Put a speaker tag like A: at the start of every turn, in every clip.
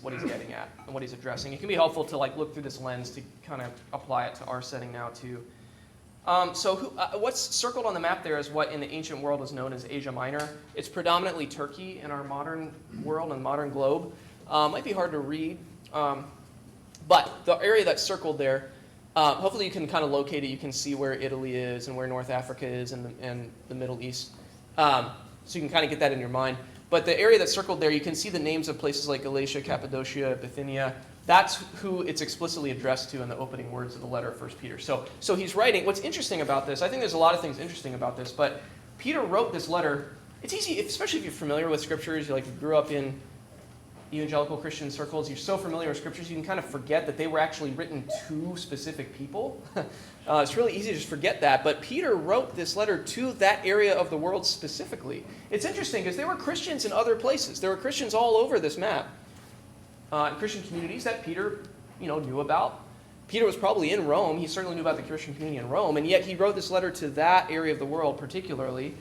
A: what he's getting at and what he's addressing. It can be helpful to look through this lens to kind of apply it to our setting now too. What's circled on the map there is what in the ancient world was known as Asia Minor. It's predominantly Turkey in our modern world and modern globe. Might be hard to read, but the area that's circled there, hopefully you can kind of locate it. You can see where Italy is and where North Africa is and the Middle East. So you can kind of get that in your mind. But the area that's circled there, you can see the names of places like Galatia, Cappadocia, Bithynia. That's who it's explicitly addressed to in the opening words of the letter of 1 Peter. So he's writing. What's interesting about this, I think there's a lot of things interesting about this, but Peter wrote this letter. It's easy, especially if you're familiar with scriptures, you grew up in evangelical Christian circles, you're so familiar with scriptures, you can kind of forget that they were actually written to specific people. It's really easy to just forget that, but Peter wrote this letter to that area of the world specifically. It's interesting because there were Christians in other places. There were Christians all over this map, Christian communities that Peter knew about. Peter was probably in Rome. He certainly knew about the Christian community in Rome, and yet he wrote this letter to that area of the world particularly.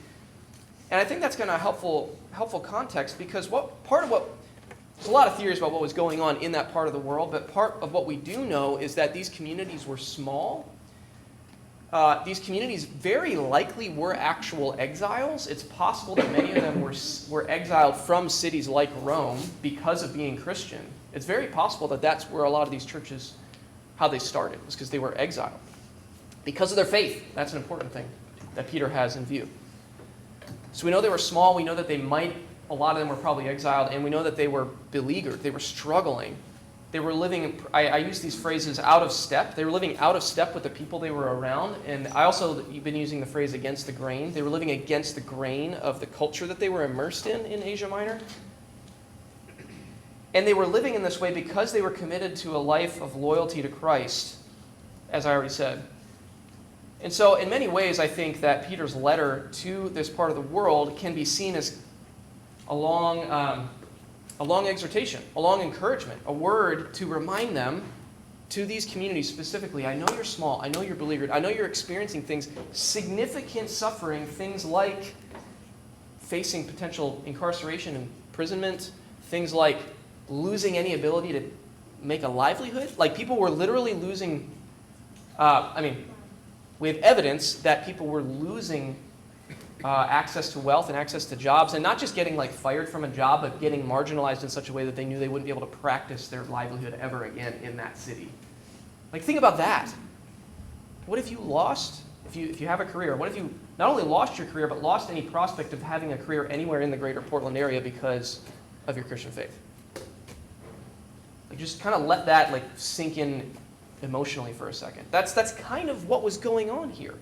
A: And I think that's kind of helpful context because there's a lot of theories about what was going on in that part of the world, but part of what we do know is that these communities were small. These communities very likely were actual exiles. It's possible that many of them were exiled from cities like Rome because of being Christian. It's very possible that that's where a lot of these churches, how they started, was because they were exiled. Because of their faith. That's an important thing that Peter has in view. So we know they were small. We know that a lot of them were probably exiled, and we know that they were beleaguered. They were struggling. They were living, I use these phrases, out of step. They were living out of step with the people they were around. And I also, you've been using the phrase against the grain. They were living against the grain of the culture that they were immersed in Asia Minor. And they were living in this way because they were committed to a life of loyalty to Christ, as I already said. And so in many ways, I think that Peter's letter to this part of the world can be seen as a long exhortation, a long encouragement, a word to remind them, to these communities specifically, I know you're small, I know you're beleaguered, I know you're experiencing things, significant suffering, things like facing potential incarceration, imprisonment, things like losing any ability to make a livelihood. Like people were literally losing, we have evidence that people were losing access to wealth and access to jobs, and not just getting fired from a job, but getting marginalized in such a way that they knew they wouldn't be able to practice their livelihood ever again in that city. Think about that. What if you lost, if you have a career, what if you not only lost your career, but lost any prospect of having a career anywhere in the greater Portland area because of your Christian faith? Just kind of let that sink in emotionally for a second. That's kind of what was going on here.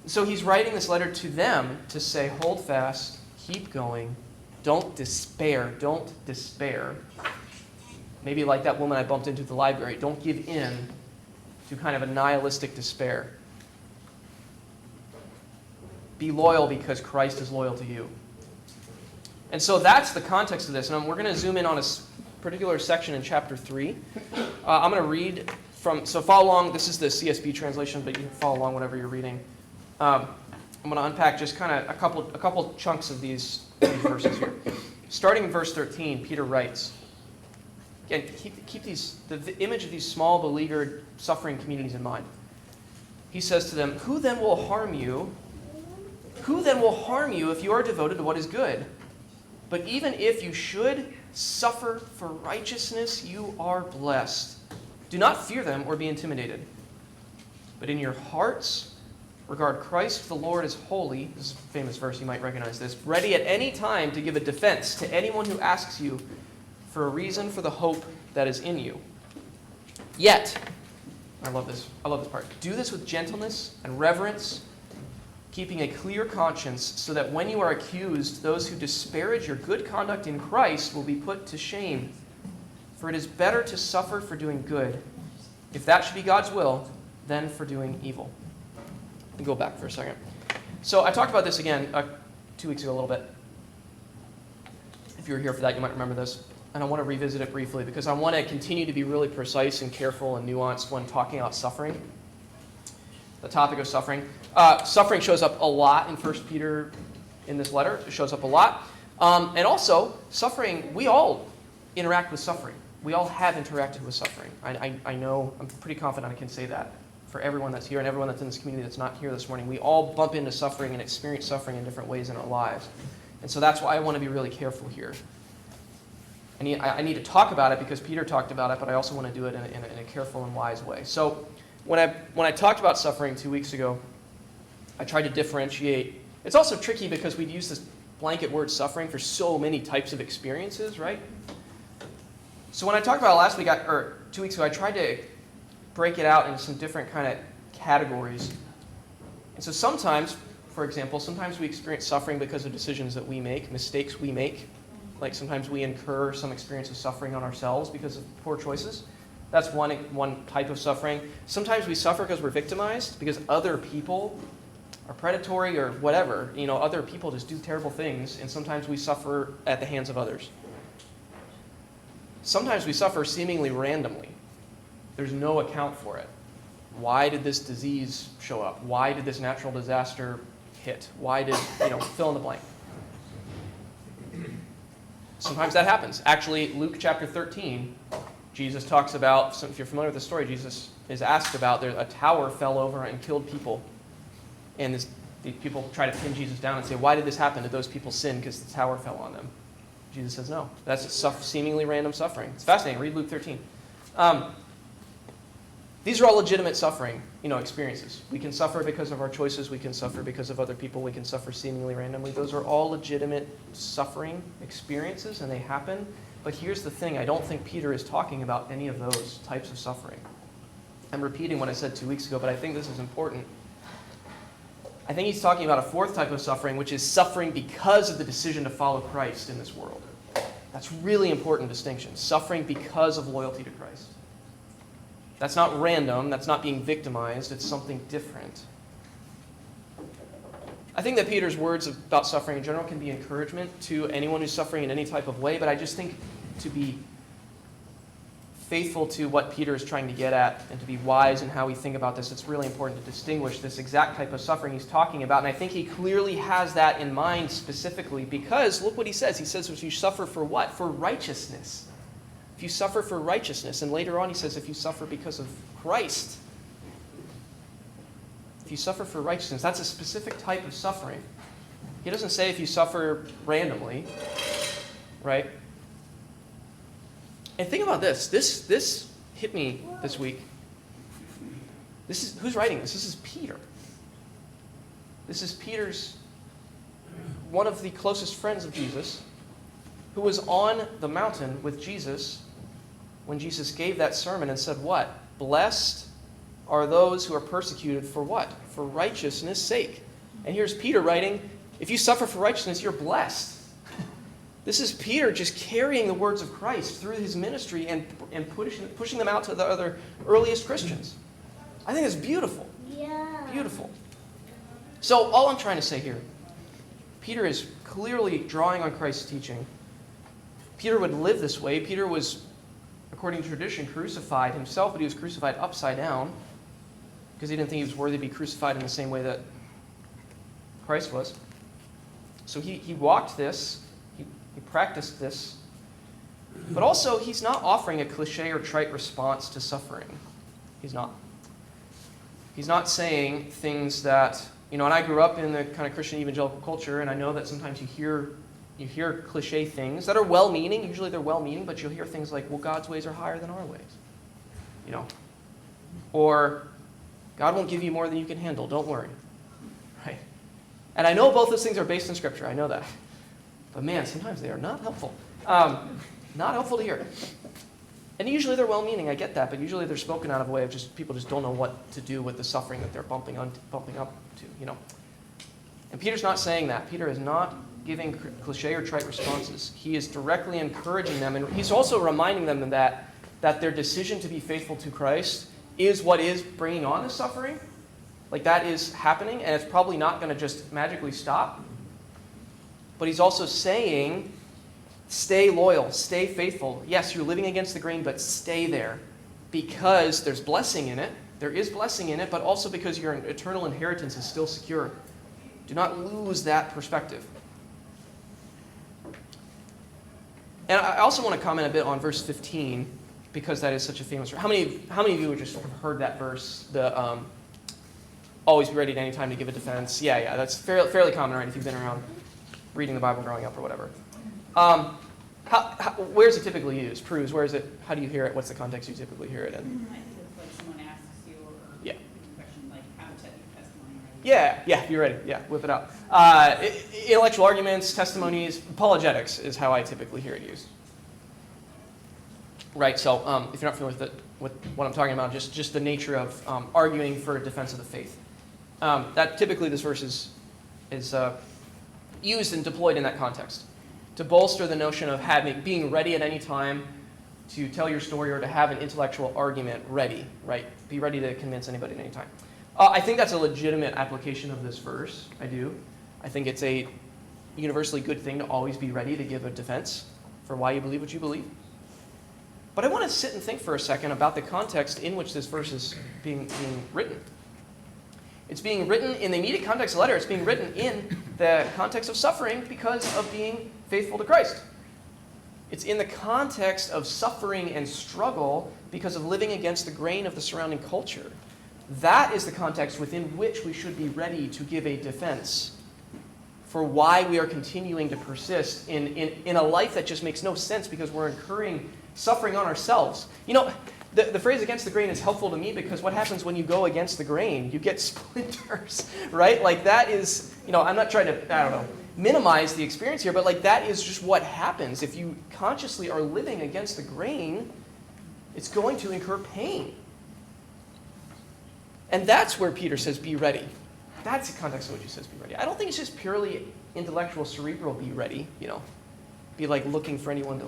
A: So he's writing this letter to them to say, hold fast, keep going, don't despair. Maybe like that woman I bumped into at the library, don't give in to kind of a nihilistic despair. Be loyal because Christ is loyal to you. And so that's the context of this. And we're going to zoom in on a particular section in chapter 3. I'm going to read so follow along. This is the CSB translation, but you can follow along whatever you're reading. I'm going to unpack just kind of a couple chunks of these verses here. Starting in verse 13, Peter writes, again, keep the image of these small, beleaguered, suffering communities in mind. He says to them, Who then will harm you if you are devoted to what is good? But even if you should suffer for righteousness, you are blessed. Do not fear them or be intimidated. But in your hearts, regard Christ the Lord as holy. This is a famous verse, you might recognize this. Ready at any time to give a defense to anyone who asks you for a reason for the hope that is in you. Yet, I love this part. Do this with gentleness and reverence, keeping a clear conscience, so that when you are accused, those who disparage your good conduct in Christ will be put to shame. For it is better to suffer for doing good, if that should be God's will, than for doing evil. Let me go back for a second. So I talked about this again 2 weeks ago a little bit. If you were here for that, you might remember this. And I want to revisit it briefly because I want to continue to be really precise and careful and nuanced when talking about suffering. The topic of suffering. Suffering shows up a lot in 1 Peter in this letter. It shows up a lot. And also, suffering, we all interact with suffering. We all have interacted with suffering. I know, I'm pretty confident I can say that for everyone that's here and everyone that's in this community that's not here this morning. We all bump into suffering and experience suffering in different ways in our lives. And so that's why I want to be really careful here. I need to talk about it because Peter talked about it, but I also want to do it in a careful and wise way. So when I talked about suffering 2 weeks ago, I tried to differentiate. It's also tricky because we've used this blanket word suffering for so many types of experiences, right? So when I talked about it 2 weeks ago, I tried to break it out into some different kind of categories. And so sometimes, for example, sometimes we experience suffering because of decisions that we make, mistakes we make. Like sometimes we incur some experience of suffering on ourselves because of poor choices. That's one type of suffering. Sometimes we suffer because we're victimized, because other people are predatory or whatever. Other people just do terrible things, and sometimes we suffer at the hands of others. Sometimes we suffer seemingly randomly. There's no account for it. Why did this disease show up? Why did this natural disaster hit? Why did, fill in the blank? Sometimes that happens. Actually, Luke chapter 13, Jesus talks about, if you're familiar with the story, Jesus is asked about, a tower fell over and killed people. And the people try to pin Jesus down and say, why did this happen? Did those people sin because the tower fell on them? Jesus says, no. That's seemingly random suffering. It's fascinating. Read Luke 13. These are all legitimate suffering, experiences. We can suffer because of our choices. We can suffer because of other people. We can suffer seemingly randomly. Those are all legitimate suffering experiences, and they happen. But here's the thing. I don't think Peter is talking about any of those types of suffering. I'm repeating what I said 2 weeks ago, but I think this is important. I think he's talking about a fourth type of suffering, which is suffering because of the decision to follow Christ in this world. That's really important distinction. Suffering because of loyalty to Christ. That's not random. That's not being victimized. It's something different. I think that Peter's words about suffering in general can be encouragement to anyone who's suffering in any type of way, but I just think to be faithful to what Peter is trying to get at and to be wise in how we think about this, it's really important to distinguish this exact type of suffering he's talking about. And I think he clearly has that in mind specifically because look what he says. He says, if you suffer for what? For righteousness. If you suffer for righteousness. And later on he says, if you suffer because of Christ. If you suffer for righteousness, that's a specific type of suffering. He doesn't say if you suffer randomly, right? And think about this. This hit me this week. Who's writing this? This is Peter. This is Peter's, one of the closest friends of Jesus, who was on the mountain with Jesus when Jesus gave that sermon and said what? Blessed are those who are persecuted for what? For righteousness' sake. And here's Peter writing, if you suffer for righteousness, you're blessed. This is Peter just carrying the words of Christ through his ministry and pushing them out to the other earliest Christians. I think it's beautiful. Yeah. Beautiful. So all I'm trying to say here, Peter is clearly drawing on Christ's teaching. Peter would live this way. Peter was, according to tradition, crucified himself, but he was crucified upside down because he didn't think he was worthy to be crucified in the same way that Christ was. So he walked this. He practiced this. But also, he's not offering a cliche or trite response to suffering. He's not. He's not saying things that, and I grew up in the kind of Christian evangelical culture, and I know that sometimes you hear cliche things that are well-meaning. Usually they're well-meaning, but you'll hear things like, well, God's ways are higher than our ways. Or, God won't give you more than you can handle. Don't worry. Right? And I know both those things are based in Scripture. I know that. But man, sometimes they are not helpful. Not helpful to hear. And usually they're well-meaning, I get that, but usually they're spoken out of a way of just people just don't know what to do with the suffering that they're bumping up to, And Peter's not saying that. Peter is not giving cliche or trite responses. He is directly encouraging them, and he's also reminding them that their decision to be faithful to Christ is what is bringing on the suffering. Like that is happening, and it's probably not going to just magically stop. But he's also saying, stay loyal, stay faithful. Yes, you're living against the grain, but stay there. Because there's blessing in it. There is blessing in it, but also because your eternal inheritance is still secure. Do not lose that perspective. And I also want to comment a bit on verse 15, because that is such a famous verse. How many of you have just heard that verse? The always be ready at any time to give a defense. Yeah, that's fairly common, right? If you've been around reading the Bible growing up or whatever. Where is it typically used? Pruse, where is it? How do you hear it? What's the context you typically hear it in?
B: I think it's like someone asks you, or
A: Yeah.
B: a question like, how to check your testimony.
A: Yeah, you're ready. Yeah, whip it out. Intellectual arguments, testimonies, apologetics is how I typically hear it used. Right, so if you're not familiar with what I'm talking about, just the nature of arguing for a defense of the faith. That typically this verse is used and deployed in that context to bolster the notion of being ready at any time to tell your story or to have an intellectual argument ready, right? Be ready to convince anybody at any time. I think that's a legitimate application of this verse. I do. I think it's a universally good thing to always be ready to give a defense for why you believe what you believe. But I want to sit and think for a second about the context in which this verse is being written. It's being written in the immediate context of the letter. It's being written in the context of suffering because of being faithful to Christ. It's in the context of suffering and struggle because of living against the grain of the surrounding culture. That is the context within which we should be ready to give a defense for why we are continuing to persist in a life that just makes no sense because we're incurring suffering on ourselves. You know, the phrase against the grain is helpful to me because what happens when you go against the grain? You get splinters, right? Like that is, I'm not trying to, minimize the experience here, but like that is just what happens. If you consciously are living against the grain, it's going to incur pain. And that's where Peter says, be ready. That's the context in which he says, be ready. I don't think it's just purely intellectual, cerebral, be ready, be like looking for anyone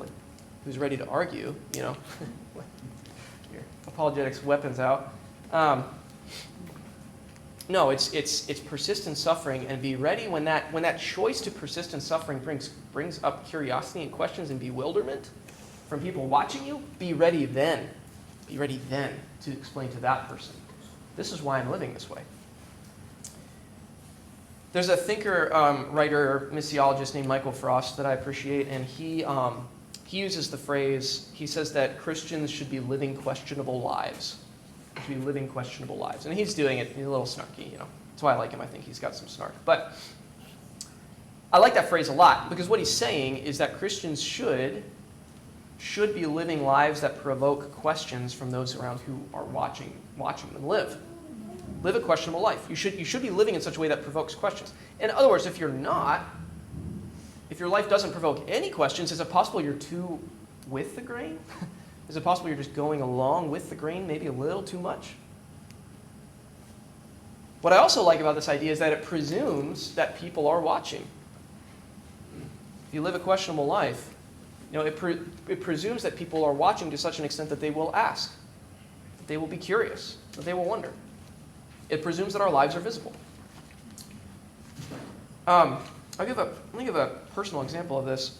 A: who's ready to argue, Your apologetics weapons out. No, it's persistent suffering, and be ready when that choice to persist in suffering brings up curiosity and questions and bewilderment from people watching you. Be ready then. Be ready then to explain to that person, this is why I'm living this way. There's a thinker, writer, missiologist named Michael Frost that I appreciate, and he uses the phrase, he says that Christians should be living questionable lives. To be living questionable lives. And he's doing it, he's a little snarky, That's why I like him. I think he's got some snark. But I like that phrase a lot because what he's saying is that Christians should be living lives that provoke questions from those around who are watching them live. Live a questionable life. You should be living in such a way that provokes questions. In other words, if you're not, if your life doesn't provoke any questions, is it possible you're too with the grain? Is it possible you're just going along with the grain maybe a little too much? What I also like about this idea is that it presumes that people are watching. If you live a questionable life, it presumes that people are watching to such an extent that they will ask, that they will be curious, that they will wonder. It presumes that our lives are visible. Let me give a personal example of this.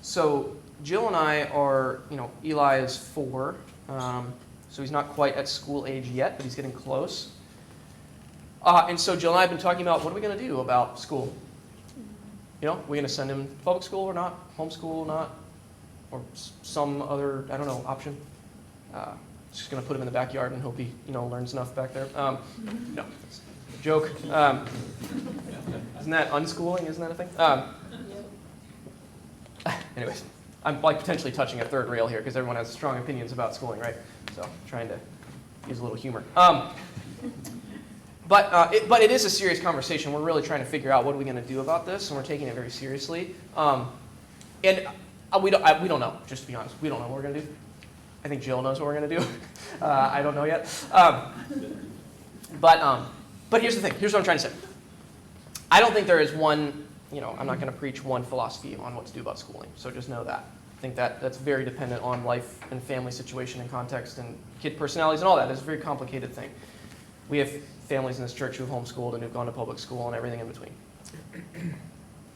A: So Jill and I are, Eli is 4, so he's not quite at school age yet, but he's getting close. And so Jill and I have been talking about what are we going to do about school? We're going to send him to public school or not, homeschool or not, or some other, option. Just going to put him in the backyard and hope he, learns enough back there. No, it's a joke. Isn't that unschooling? Isn't that a thing? Anyways, I'm potentially touching a third rail here because everyone has strong opinions about schooling, right? So trying to use a little humor. But it is a serious conversation. We're really trying to figure out what are we going to do about this, and we're taking it very seriously. And we don't know, just to be honest. We don't know what we're going to do. I think Jill knows what we're going to do. I don't know yet. But here's the thing. Here's what I'm trying to say. I don't think there is one. I'm not going to preach one philosophy on what to do about schooling, so just know that. I think that's very dependent on life and family situation and context and kid personalities and all that. It's a very complicated thing. We have families in this church who've homeschooled and who've gone to public school and everything in between.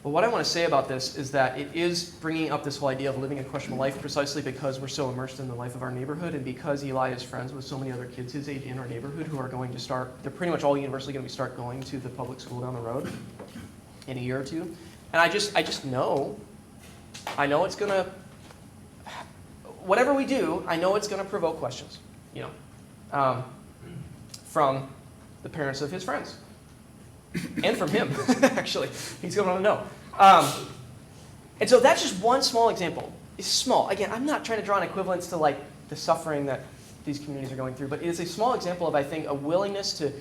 A: But what I want to say about this is that it is bringing up this whole idea of living a questionable life precisely because we're so immersed in the life of our neighborhood and because Eli is friends with so many other kids his age in our neighborhood who are going to start, they're pretty much all universally going to start going to the public school down the road in a year or two. And I just know, I know it's going to, whatever we do, I know it's going to provoke questions, from the parents of his friends. And from him, actually. He's going to want to know. And so that's just one small example. It's small. Again, I'm not trying to draw an equivalence to like the suffering that these communities are going through, but it is a small example of, I think, a willingness to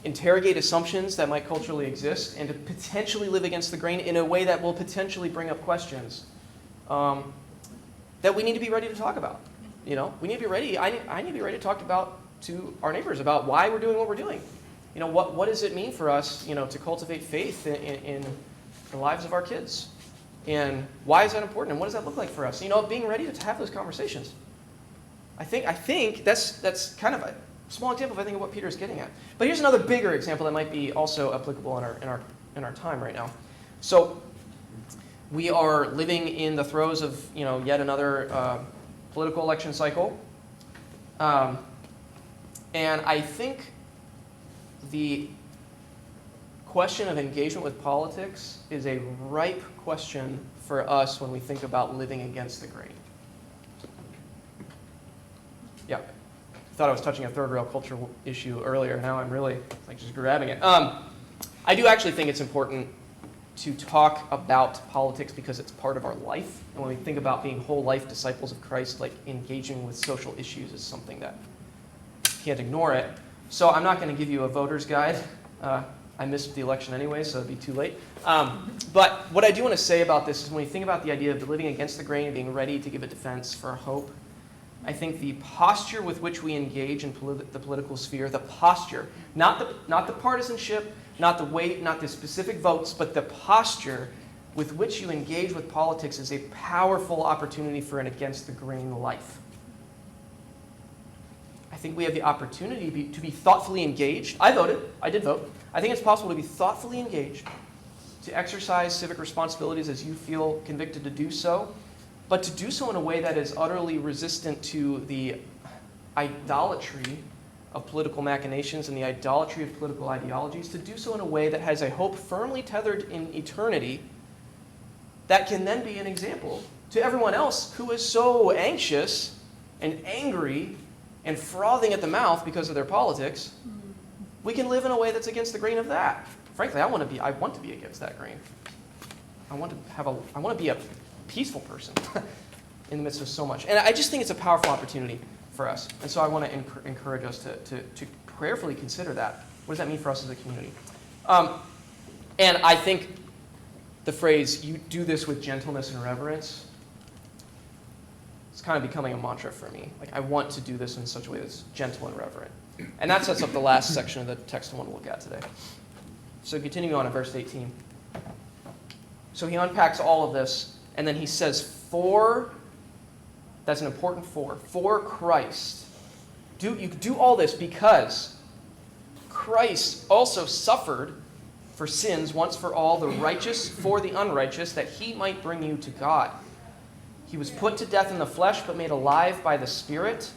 A: interrogate assumptions that might culturally exist and to potentially live against the grain in a way that will potentially bring up questions that we need to be ready to talk about. We need to be ready. I need to be ready to talk to our neighbors about why we're doing what we're doing. What does it mean for us, to cultivate faith in the lives of our kids? And why is that important? And what does that look like for us? Being ready to have those conversations. I think that's kind of a small example, I think, of what Peter is getting at. But here's another bigger example that might be also applicable in our time right now. So we are living in the throes of yet another political election cycle, and I think the question of engagement with politics is a ripe question for us when we think about living against the grain. Yeah. I thought I was touching a third rail culture issue earlier. Now I'm really just grabbing it. I do actually think it's important to talk about politics because it's part of our life. And when we think about being whole life disciples of Christ, engaging with social issues is something that can't ignore it. So I'm not going to give you a voter's guide. I missed the election anyway, so it'd be too late. But what I do want to say about this is when you think about the idea of living against the grain and being ready to give a defense for hope, I think the posture with which we engage in the political sphere, the posture, not the partisanship, not the weight, not the specific votes, but the posture with which you engage with politics is a powerful opportunity for an against-the-grain life. I think we have the opportunity to be thoughtfully engaged. I voted. I did vote. I think it's possible to be thoughtfully engaged, to exercise civic responsibilities as you feel convicted to do so, but to do so in a way that is utterly resistant to the idolatry of political machinations and the idolatry of political ideologies, to do so in a way that has a hope firmly tethered in eternity that can then be an example to everyone else who is so anxious and angry and frothing at the mouth because of their politics. We can live in a way that's against the grain of that. Frankly, I want to be against that grain. I want to be a peaceful person in the midst of so much. And I just think it's a powerful opportunity for us. And so I want to encourage us to prayerfully consider that. What does that mean for us as a community? And I think the phrase, you do this with gentleness and reverence, it's kind of becoming a mantra for me. I want to do this in such a way that's gentle and reverent. And that sets up the last section of the text I want to look at today. So continuing on in verse 18. So he unpacks all of this, and then he says, that's an important for Christ. You do all this because Christ also suffered for sins once for all, the righteous for the unrighteous, that he might bring you to God. He was put to death in the flesh, but made alive by the Spirit.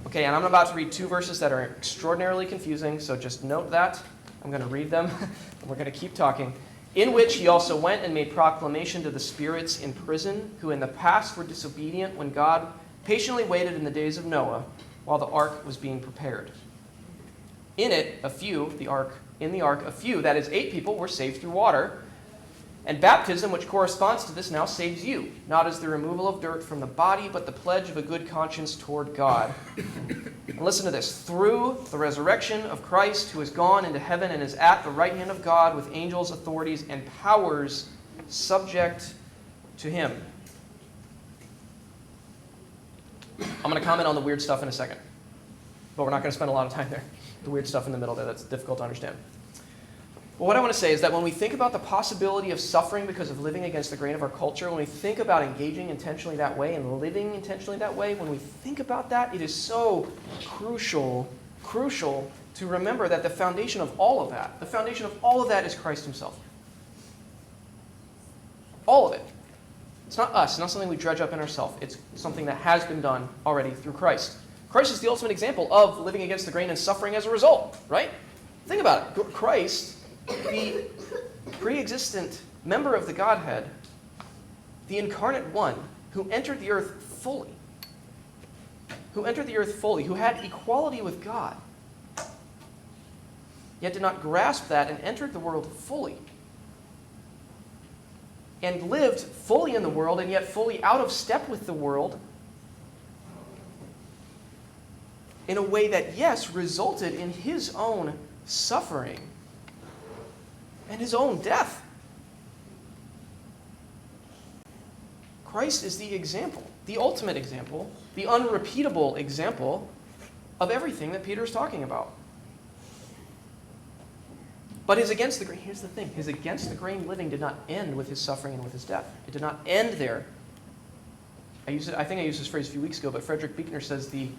A: Okay, and I'm about to read two verses that are extraordinarily confusing, so just note that. I'm going to read them, and we're going to keep talking. In which he also went and made proclamation to the spirits in prison, who in the past were disobedient when God patiently waited in the days of Noah, while the ark was being prepared. In the ark, a few, that is 8 people, were saved through water. And baptism, which corresponds to this, now saves you, not as the removal of dirt from the body, but the pledge of a good conscience toward God. And listen to this. Through the resurrection of Christ, who has gone into heaven and is at the right hand of God with angels, authorities, and powers subject to him. I'm going to comment on the weird stuff in a second, but we're not going to spend a lot of time there. The weird stuff in the middle there that's difficult to understand. But what I want to say is that when we think about the possibility of suffering because of living against the grain of our culture, when we think about engaging intentionally that way and living intentionally that way, when we think about that, it is so crucial to remember that the foundation of all of that is Christ himself. All of it. It's not us. It's not something we dredge up in ourselves. It's something that has been done already through Christ. Christ is the ultimate example of living against the grain and suffering as a result, right? Think about it. Christ, the pre-existent member of the Godhead, the incarnate one, who entered the earth fully, who had equality with God, yet did not grasp that and entered the world fully, and lived fully in the world and yet fully out of step with the world in a way that, yes, resulted in his own suffering and his own death. Christ is the example, the ultimate example, the unrepeatable example of everything that Peter is talking about. But here's the thing, his against the grain living did not end with his suffering and with his death. It did not end there. I think I used this phrase a few weeks ago, but Frederick Buechner says the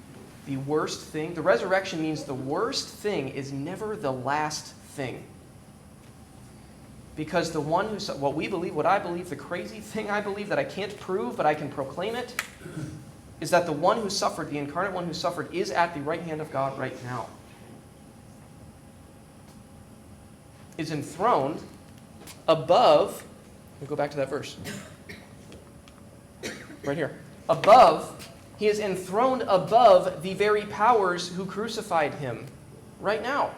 A: worst thing, the resurrection means the worst thing is never the last thing. Because the one who, what I believe, the crazy thing I believe that I can't prove, but I can proclaim it, is that the one who suffered, the incarnate one who suffered, is at the right hand of God right now. Is enthroned above, let me go back to that verse. Right here. He is enthroned above the very powers who crucified him right now.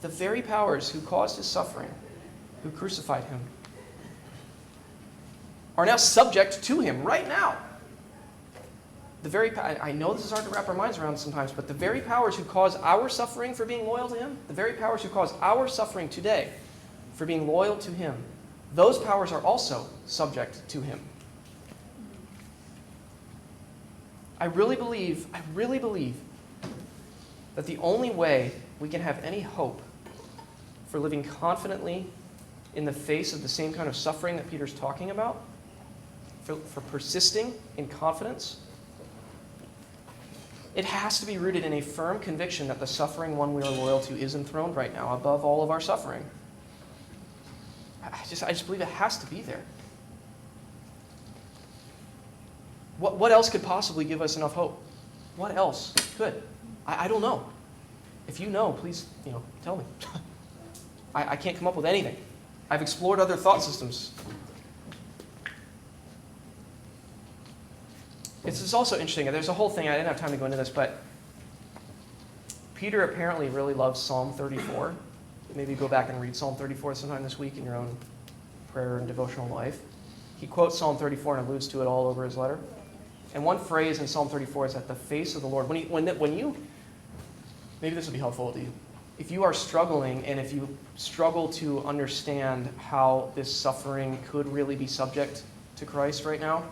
A: The very powers who caused his suffering, who crucified him, are now subject to him right now. I know this is hard to wrap our minds around sometimes, but the very powers who cause our suffering for being loyal to him, the very powers who cause our suffering today for being loyal to him, those powers are also subject to him. I really believe that the only way we can have any hope for living confidently in the face of the same kind of suffering that Peter's talking about, for persisting in confidence, it has to be rooted in a firm conviction that the suffering one we are loyal to is enthroned right now above all of our suffering. I just believe it has to be there. What else could possibly give us enough hope? What else could? I don't know. If you know, please, tell me. I can't come up with anything. I've explored other thought systems. It's also interesting. There's a whole thing. I didn't have time to go into this, but Peter apparently really loves Psalm 34. Maybe go back and read Psalm 34 sometime this week in your own prayer and devotional life. He quotes Psalm 34 and alludes to it all over his letter. And one phrase in Psalm 34 is that the face of the Lord. When you, maybe this will be helpful to you. If you are struggling and if you struggle to understand how this suffering could really be subject to Christ right now,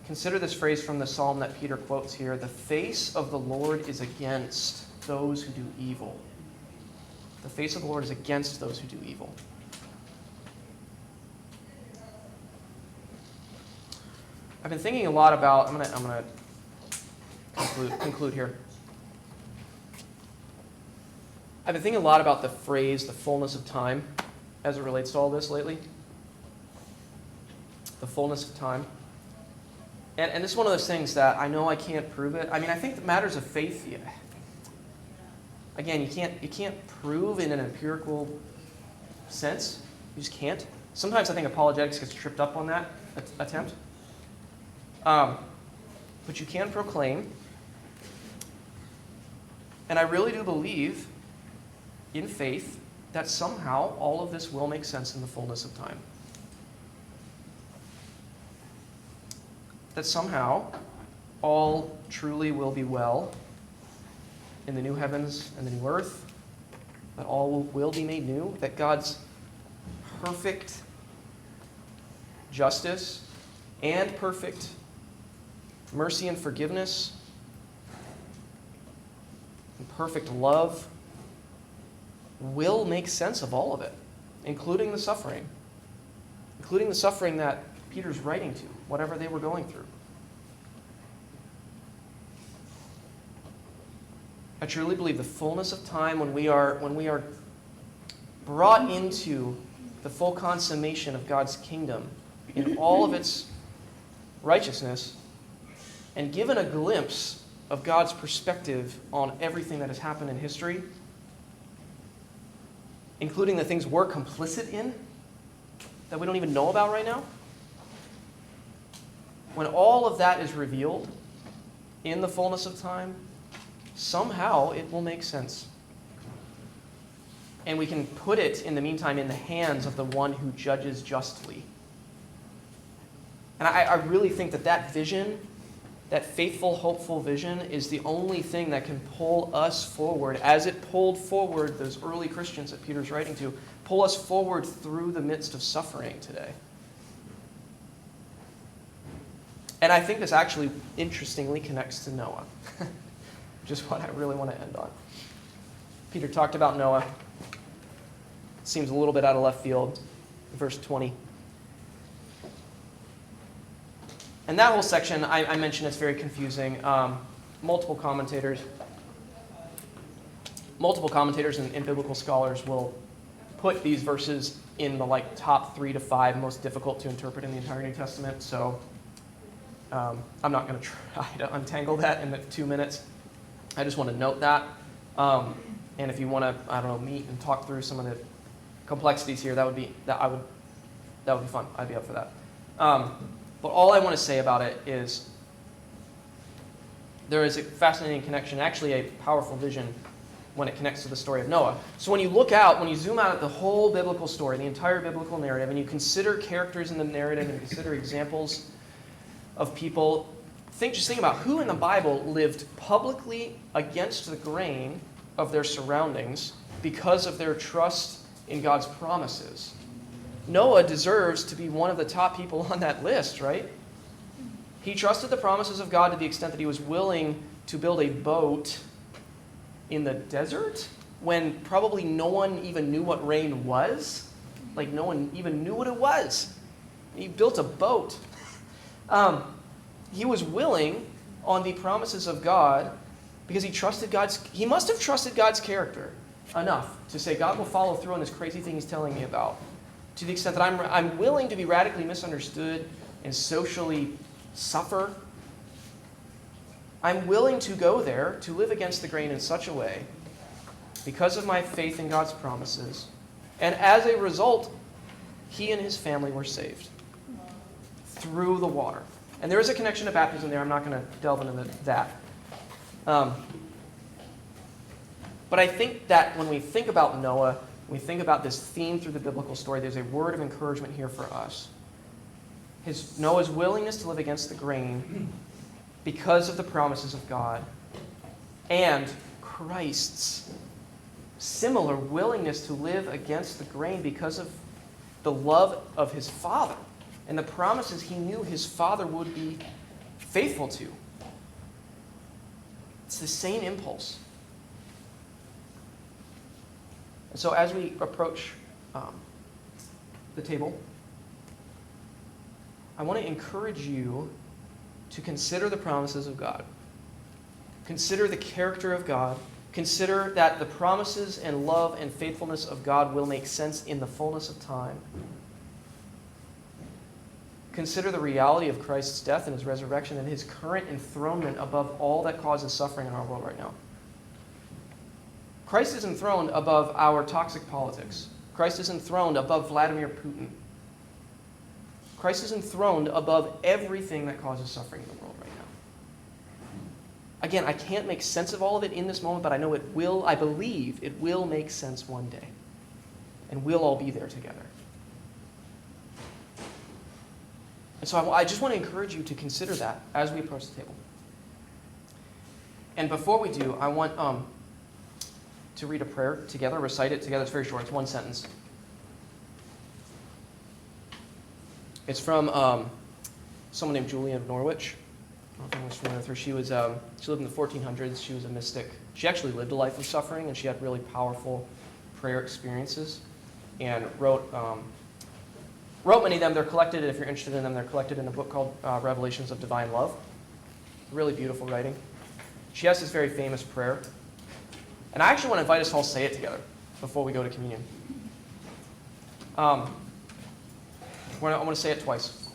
A: consider this phrase from the psalm that Peter quotes here. The face of the Lord is against those who do evil. The face of the Lord is against those who do evil. I've been thinking a lot about, I'm going to conclude here. I've been thinking a lot about the phrase, the fullness of time, as it relates to all this lately. The fullness of time. And this is one of those things that I know I can't prove it. I mean, I think the matters of faith, again, you can't prove in an empirical sense. You just can't. Sometimes I think apologetics gets tripped up on that attempt. But you can proclaim, and I really do believe in faith that somehow all of this will make sense in the fullness of time. That somehow all truly will be well in the new heavens and the new earth, that all will be made new, that God's perfect justice and perfect mercy and forgiveness and perfect love will make sense of all of it, including the suffering that Peter's writing to, whatever they were going through. I truly believe the fullness of time when we are brought into the full consummation of God's kingdom in all of its righteousness and given a glimpse of God's perspective on everything that has happened in history, including the things we're complicit in that we don't even know about right now, when all of that is revealed in the fullness of time, somehow it will make sense. And we can put it, in the meantime, in the hands of the one who judges justly. And I really think that that vision, that faithful, hopeful vision, is the only thing that can pull us forward, as it pulled forward those early Christians that Peter's writing to, pull us forward through the midst of suffering today. And I think this actually, interestingly, connects to Noah, which is what I really want to end on. Peter talked about Noah. Seems a little bit out of left field. Verse 20. And that whole section, I mentioned it's very confusing. Multiple commentators and biblical scholars will put these verses in the top 3 to 5 most difficult to interpret in the entire New Testament. So I'm not going to try to untangle that in the 2 minutes. I just want to note that. And if you want to, meet and talk through some of the complexities here, that would be fun. I'd be up for that. But all I want to say about it is there is a fascinating connection, actually a powerful vision when it connects to the story of Noah. So when you zoom out at the whole biblical story, the entire biblical narrative, and you consider characters in the narrative and consider examples of people, just think about who in the Bible lived publicly against the grain of their surroundings because of their trust in God's promises. Noah deserves to be one of the top people on that list, right? He trusted the promises of God to the extent that he was willing to build a boat in the desert when probably no one even knew what rain was. No one even knew what it was. He built a boat. He was willing on the promises of God because he must have trusted God's character enough to say, God will follow through on this crazy thing he's telling me about. To the extent that I'm willing to be radically misunderstood and socially suffer, I'm willing to go there to live against the grain in such a way because of my faith in God's promises. And as a result, he and his family were saved through the water. And there is a connection to baptism there. I'm not going to delve into that. But I think that when we think about Noah, we think about this theme through the biblical story, there's a word of encouragement here for us. Noah's willingness to live against the grain because of the promises of God, and Christ's similar willingness to live against the grain because of the love of his Father and the promises he knew his Father would be faithful to. It's the same impulse. And so as we approach the table, I want to encourage you to consider the promises of God. Consider the character of God. Consider that the promises and love and faithfulness of God will make sense in the fullness of time. Consider the reality of Christ's death and his resurrection and his current enthronement above all that causes suffering in our world right now. Christ is enthroned above our toxic politics. Christ is enthroned above Vladimir Putin. Christ is enthroned above everything that causes suffering in the world right now. Again, I can't make sense of all of it in this moment, but I know it will, I believe it will make sense one day. And we'll all be there together. And so I just want to encourage you to consider that as we approach the table. And before we do, I want to read a prayer together, recite it together. It's very short. It's one sentence. It's from someone named Julia of Norwich. I don't know if anyone's familiar with her. She lived in the 1400s. She was a mystic. She actually lived a life of suffering, and she had really powerful prayer experiences, and wrote many of them. They're collected, if you're interested in them, they're collected in a book called Revelations of Divine Love. Really beautiful writing. She has this very famous prayer. And I actually want to invite us to all say it together before we go to communion. I want to say it twice.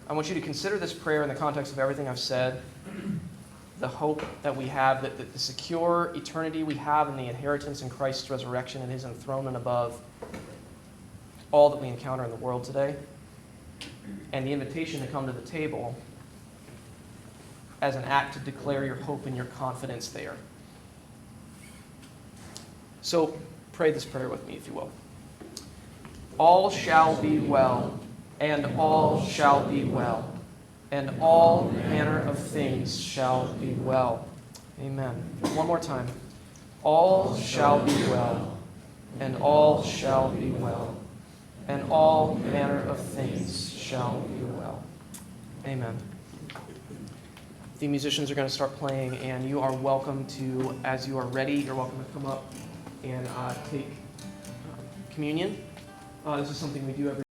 A: I want you to consider this prayer in the context of everything I've said. the hope that we have, that the secure eternity we have in the inheritance in Christ's resurrection and his enthronement above all that we encounter in the world today, and the invitation to come to the table as an act to declare your hope and your confidence there. So pray this prayer with me, if you will. All shall be well, and all shall be well, and all manner of things shall be well. Amen. One more time. All shall be well, and all shall be well, and all manner of things shall be well. Amen. The musicians are going to start playing, and you are welcome to, as you are ready, you're welcome to come up and take communion. This is something we do every